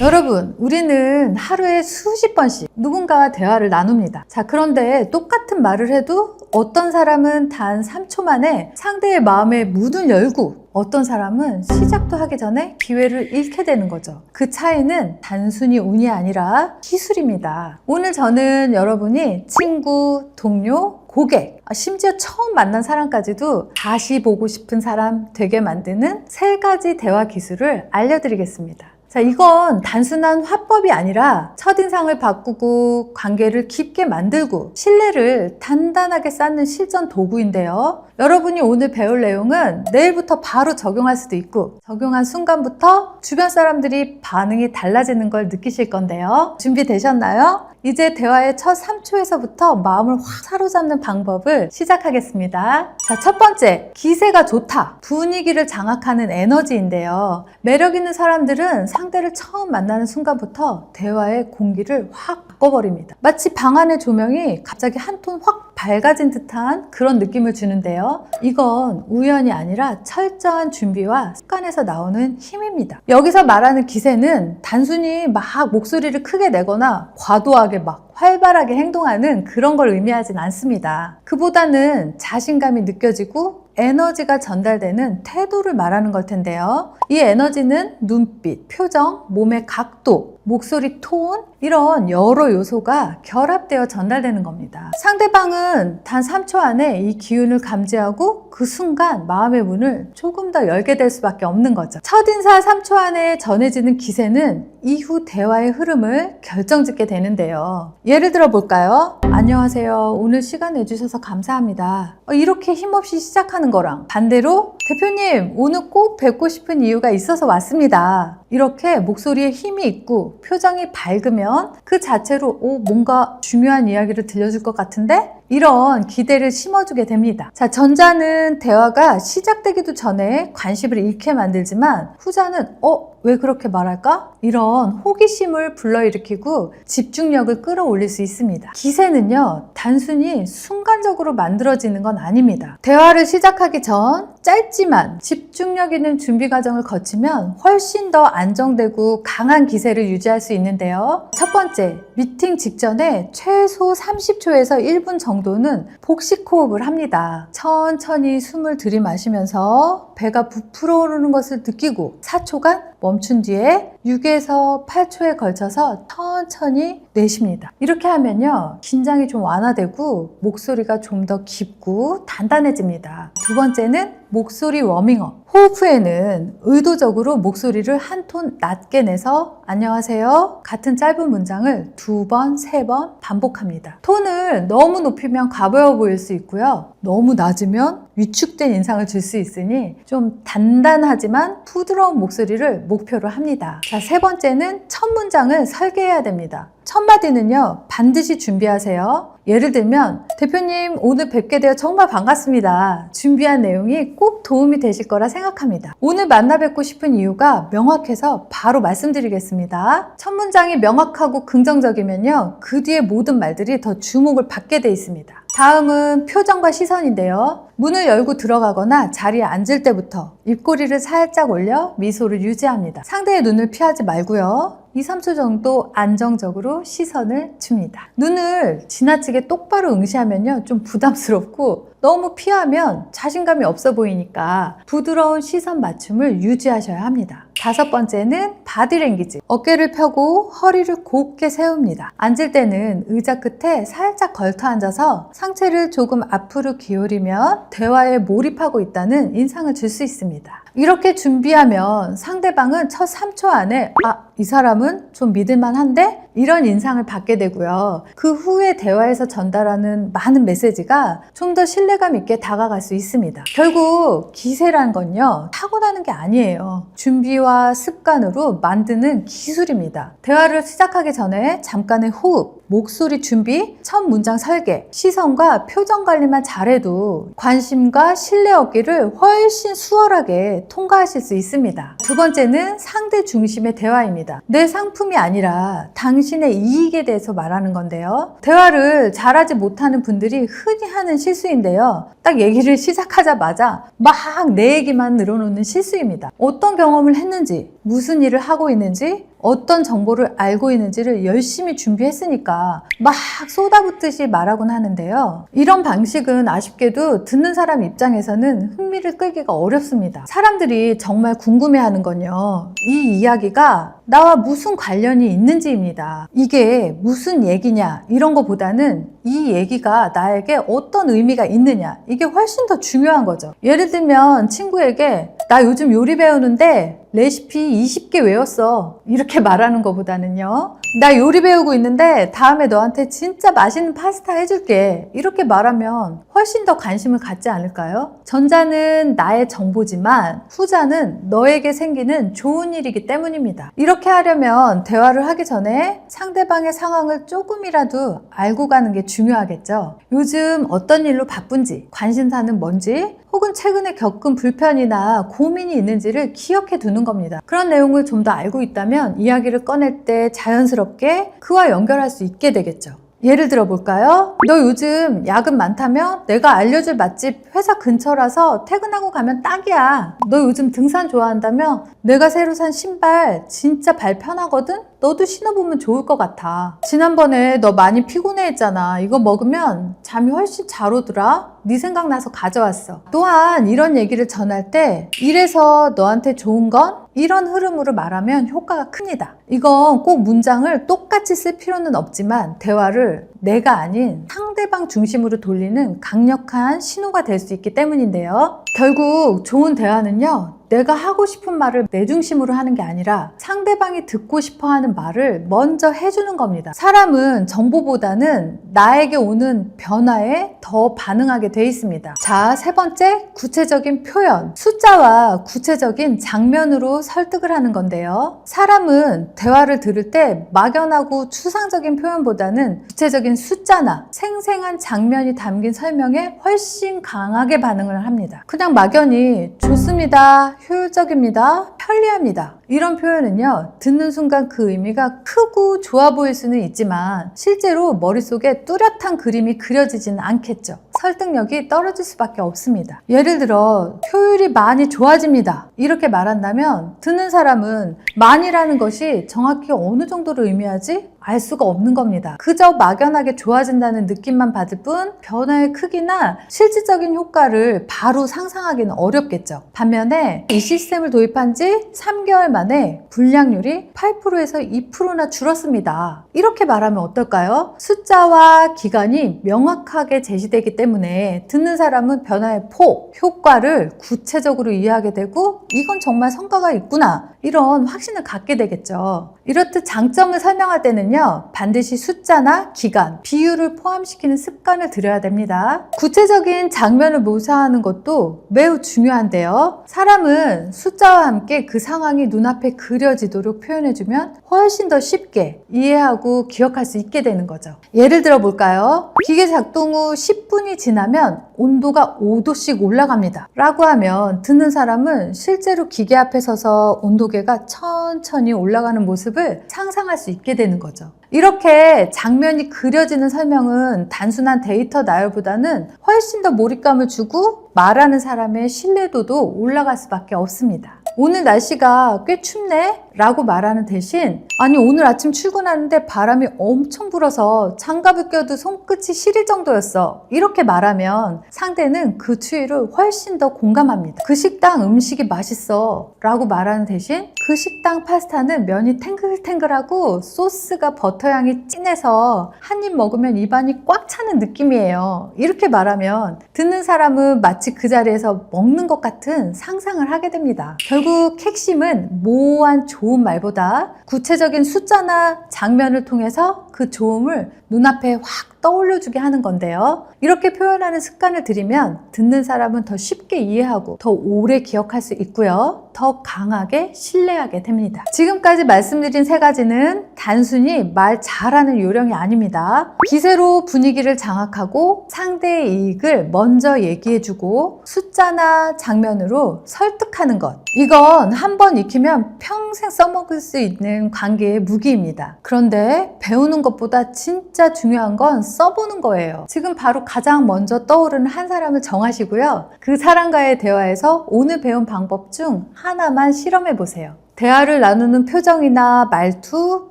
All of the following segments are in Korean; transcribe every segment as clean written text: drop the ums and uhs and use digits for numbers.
여러분, 우리는 하루에 수십 번씩 누군가와 대화를 나눕니다. 자, 그런데 똑같은 말을 해도 어떤 사람은 단 3초 만에 상대의 마음의 문을 열고 어떤 사람은 시작도 하기 전에 기회를 잃게 되는 거죠. 그 차이는 단순히 운이 아니라 기술입니다. 오늘 저는 여러분이 친구, 동료, 고객, 심지어 처음 만난 사람까지도 다시 보고 싶은 사람 되게 만드는 3가지 대화 기술을 알려드리겠습니다. 자, 이건 단순한 화법이 아니라 첫인상을 바꾸고 관계를 깊게 만들고 신뢰를 단단하게 쌓는 실전 도구인데요. 여러분이 오늘 배울 내용은 내일부터 바로 적용할 수도 있고 적용한 순간부터 주변 사람들이 반응이 달라지는 걸 느끼실 건데요. 준비되셨나요? 이제 대화의 첫 3초에서부터 마음을 확 사로잡는 방법을 시작하겠습니다. 자, 첫 번째, 기세가 좋다. 분위기를 장악하는 에너지인데요. 매력 있는 사람들은 상대를 처음 만나는 순간부터 대화의 공기를 확 바꿔버립니다. 마치 방 안의 조명이 갑자기 한 톤 확 밝아진 듯한 그런 느낌을 주는데요. 이건 우연이 아니라 철저한 준비와 습관에서 나오는 힘입니다. 여기서 말하는 기세는 단순히 막 목소리를 크게 내거나 과도하게 막 활발하게 행동하는 그런 걸 의미하진 않습니다. 그보다는 자신감이 느껴지고 에너지가 전달되는 태도를 말하는 걸 텐데요. 이 에너지는 눈빛, 표정, 몸의 각도, 목소리 톤 이런 여러 요소가 결합되어 전달되는 겁니다. 상대방은 단 3초 안에 이 기운을 감지하고 그 순간 마음의 문을 조금 더 열게 될 수밖에 없는 거죠. 첫인사 3초 안에 전해지는 기세는 이후 대화의 흐름을 결정짓게 되는데요. 예를 들어 볼까요? 안녕하세요. 오늘 시간 내주셔서 감사합니다. 이렇게 힘없이 시작하는 거랑 반대로 대표님, 오늘 꼭 뵙고 싶은 이유가 있어서 왔습니다. 이렇게 목소리에 힘이 있고 표정이 밝으면 그 자체로 뭔가 중요한 이야기를 들려줄 것 같은데? 이런 기대를 심어주게 됩니다. 자, 전자는 대화가 시작되기도 전에 관심을 잃게 만들지만 후자는 왜 그렇게 말할까? 이런 호기심을 불러일으키고 집중력을 끌어올릴 수 있습니다. 기세는요, 단순히 순간적으로 만들어지는 건 아닙니다. 대화를 시작하기 전 짧지만 집중력 있는 준비 과정을 거치면 훨씬 더 안정되고 강한 기세를 유지할 수 있는데요. 첫 번째, 미팅 직전에 최소 30초에서 1분 정도는 복식 호흡을 합니다. 천천히 숨을 들이마시면서 배가 부풀어 오르는 것을 느끼고 4초간 멈춘 뒤에 6에서 8초에 걸쳐서 천천히 내쉽니다. 이렇게 하면요, 긴장이 좀 완화되고 목소리가 좀 더 깊고 단단해집니다. 두 번째는 목소리 워밍업. 호흡 후에는 의도적으로 목소리를 한 톤 낮게 내서 안녕하세요 같은 짧은 문장을 2번, 3번 반복합니다. 톤을 너무 높이면 가벼워 보일 수 있고요. 너무 낮으면 위축된 인상을 줄 수 있으니 좀 단단하지만 부드러운 목소리를 목표로 합니다. 자, 세 번째는 첫 문장을 설계해야 됩니다. 첫 마디는요, 반드시 준비하세요. 예를 들면 대표님, 오늘 뵙게 되어 정말 반갑습니다. 준비한 내용이 꼭 도움이 되실 거라 생각합니다. 오늘 만나 뵙고 싶은 이유가 명확해서 바로 말씀드리겠습니다. 첫 문장이 명확하고 긍정적이면요, 그 뒤에 모든 말들이 더 주목을 받게 돼 있습니다. 다음은 표정과 시선인데요. 문을 열고 들어가거나 자리에 앉을 때부터 입꼬리를 살짝 올려 미소를 유지합니다. 상대의 눈을 피하지 말고요. 2, 3초 정도 안정적으로 시선을 줍니다. 눈을 지나치게 똑바로 응시하면요, 좀 부담스럽고 너무 피하면 자신감이 없어 보이니까 부드러운 시선 맞춤을 유지하셔야 합니다. 다섯 번째는 바디랭귀지. 어깨를 펴고 허리를 곧게 세웁니다. 앉을 때는 의자 끝에 살짝 걸터 앉아서 상체를 조금 앞으로 기울이면 대화에 몰입하고 있다는 인상을 줄 수 있습니다. 이렇게 준비하면 상대방은 첫 3초 안에 이 사람은 좀 믿을만한데? 이런 인상을 받게 되고요. 그 후에 대화에서 전달하는 많은 메시지가 좀 더 신뢰감 있게 다가갈 수 있습니다. 결국 기세란 건요, 타고나는 게 아니에요. 준비와 습관으로 만드는 기술입니다. 대화를 시작하기 전에 잠깐의 호흡, 목소리 준비, 첫 문장 설계, 시선과 표정 관리만 잘해도 관심과 신뢰 얻기를 훨씬 수월하게 통과하실 수 있습니다. 두 번째는 상대 중심의 대화입니다. 내 상품이 아니라 당신의 이익에 대해서 말하는 건데요. 대화를 잘하지 못하는 분들이 흔히 하는 실수인데요. 딱 얘기를 시작하자마자 막 내 얘기만 늘어놓는 실수입니다. 어떤 경험을 했는지, 무슨 일을 하고 있는지, 어떤 정보를 알고 있는지를 열심히 준비했으니까 막 쏟아붓듯이 말하곤 하는데요. 이런 방식은 아쉽게도 듣는 사람 입장에서는 흥미를 끌기가 어렵습니다. 사람들이 정말 궁금해하는 건요, 이 이야기가 나와 무슨 관련이 있는지입니다. 이게 무슨 얘기냐 이런 거보다는 이 얘기가 나에게 어떤 의미가 있느냐, 이게 훨씬 더 중요한 거죠. 예를 들면 친구에게 나 요즘 요리 배우는데 레시피 20개 외웠어, 이렇게 말하는 것보다는요, 나 요리 배우고 있는데 다음에 너한테 진짜 맛있는 파스타 해줄게, 이렇게 말하면 훨씬 더 관심을 갖지 않을까요? 전자는 나의 정보지만 후자는 너에게 생기는 좋은 일이기 때문입니다. 이렇게 하려면 대화를 하기 전에 상대방의 상황을 조금이라도 알고 가는 게 중요하겠죠. 요즘 어떤 일로 바쁜지, 관심사는 뭔지, 혹은 최근에 겪은 불편이나 고민이 있는지를 기억해 두는 겁니다. 그런 내용을 좀 더 알고 있다면 이야기를 꺼낼 때 자연스럽게 그와 연결할 수 있게 되겠죠. 예를 들어 볼까요? 너 요즘 야근 많다며? 내가 알려줄 맛집 회사 근처라서 퇴근하고 가면 딱이야. 너 요즘 등산 좋아한다며? 내가 새로 산 신발 진짜 발 편하거든? 너도 신어보면 좋을 것 같아. 지난번에 너 많이 피곤해했잖아. 이거 먹으면 잠이 훨씬 잘 오더라. 네 생각나서 가져왔어. 또한 이런 얘기를 전할 때 이래서 너한테 좋은 건 이런 흐름으로 말하면 효과가 큽니다. 이건 꼭 문장을 똑같이 쓸 필요는 없지만 대화를 내가 아닌 상대방 중심으로 돌리는 강력한 신호가 될 수 있기 때문인데요. 결국 좋은 대화는요, 내가 하고 싶은 말을 내 중심으로 하는 게 아니라 상대방이 듣고 싶어 하는 말을 먼저 해주는 겁니다. 사람은 정보보다는 나에게 오는 변화에 더 반응하게 돼 있습니다. 자, 세 번째, 구체적인 표현. 숫자와 구체적인 장면으로 설득을 하는 건데요. 사람은 대화를 들을 때 막연하고 추상적인 표현보다는 구체적인 숫자나 생생한 장면이 담긴 설명에 훨씬 강하게 반응을 합니다. 그냥 막연히 좋습니다, 효율적입니다, 편리합니다, 이런 표현은요, 듣는 순간 그 의미가 크고 좋아 보일 수는 있지만 실제로 머릿속에 뚜렷한 그림이 그려지지는 않겠죠. 설득력이 떨어질 수밖에 없습니다. 예를 들어 효율이 많이 좋아집니다, 이렇게 말한다면 듣는 사람은 많이라는 것이 정확히 어느 정도를 의미하지? 알 수가 없는 겁니다. 그저 막연하게 좋아진다는 느낌만 받을 뿐 변화의 크기나 실질적인 효과를 바로 상상하기는 어렵겠죠. 반면에 이 시스템을 도입한 지 3개월 만에 불량률이 8%에서 2%나 줄었습니다, 이렇게 말하면 어떨까요? 숫자와 기간이 명확하게 제시되기 때문에 듣는 사람은 변화의 폭, 효과를 구체적으로 이해하게 되고 이건 정말 성과가 있구나, 이런 확신을 갖게 되겠죠. 이렇듯 장점을 설명할 때는요, 반드시 숫자나 기간, 비율을 포함시키는 습관을 들여야 됩니다. 구체적인 장면을 묘사하는 것도 매우 중요한데요. 사람은 숫자와 함께 그 상황이 눈앞에 그려지도록 표현해주면 훨씬 더 쉽게 이해하고 기억할 수 있게 되는 거죠. 예를 들어 볼까요? 기계 작동 후 10분이 지나면 온도가 5도씩 올라갑니다 라고 하면 듣는 사람은 실제로 기계 앞에 서서 온도계가 천천히 올라가는 모습을 상상할 수 있게 되는 거죠. 이렇게 장면이 그려지는 설명은 단순한 데이터 나열보다는 훨씬 더 몰입감을 주고 말하는 사람의 신뢰도도 올라갈 수밖에 없습니다. 오늘 날씨가 꽤 춥네? 라고 말하는 대신 아니 오늘 아침 출근하는데 바람이 엄청 불어서 장갑을 껴도 손끝이 시릴 정도였어, 이렇게 말하면 상대는 그 추위를 훨씬 더 공감합니다. 그 식당 음식이 맛있어 라고 말하는 대신 그 식당 파스타는 면이 탱글탱글하고 소스가 버터향이 진해서 한 입 먹으면 입안이 꽉 차는 느낌이에요, 이렇게 말하면 듣는 사람은 마치 그 자리에서 먹는 것 같은 상상을 하게 됩니다. 결국 핵심은 모호한 좋은 말보다 구체적인 숫자나 장면을 통해서 그 좋음을 눈앞에 확 떠올려주게 하는 건데요. 이렇게 표현하는 습관을 들이면 듣는 사람은 더 쉽게 이해하고 더 오래 기억할 수 있고요, 더 강하게 신뢰하게 됩니다. 지금까지 말씀드린 세 가지는 단순히 말 잘하는 요령이 아닙니다. 기세로 분위기를 장악하고 상대의 이익을 먼저 얘기해주고 숫자나 장면으로 설득하는 것, 이건 한번 익히면 평생 써먹을 수 있는 관계의 무기입니다. 그런데 배우는 것보다 진짜 중요한 건 써보는 거예요. 지금 바로 가장 먼저 떠오르는 한 사람을 정하시고요, 그 사람과의 대화에서 오늘 배운 방법 중 하나만 실험해 보세요. 대화를 나누는 표정이나 말투,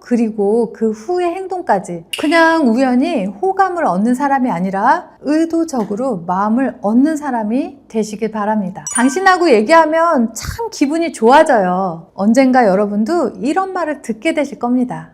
그리고 그 후의 행동까지 그냥 우연히 호감을 얻는 사람이 아니라 의도적으로 마음을 얻는 사람이 되시길 바랍니다. 당신하고 얘기하면 참 기분이 좋아져요. 언젠가 여러분도 이런 말을 듣게 되실 겁니다.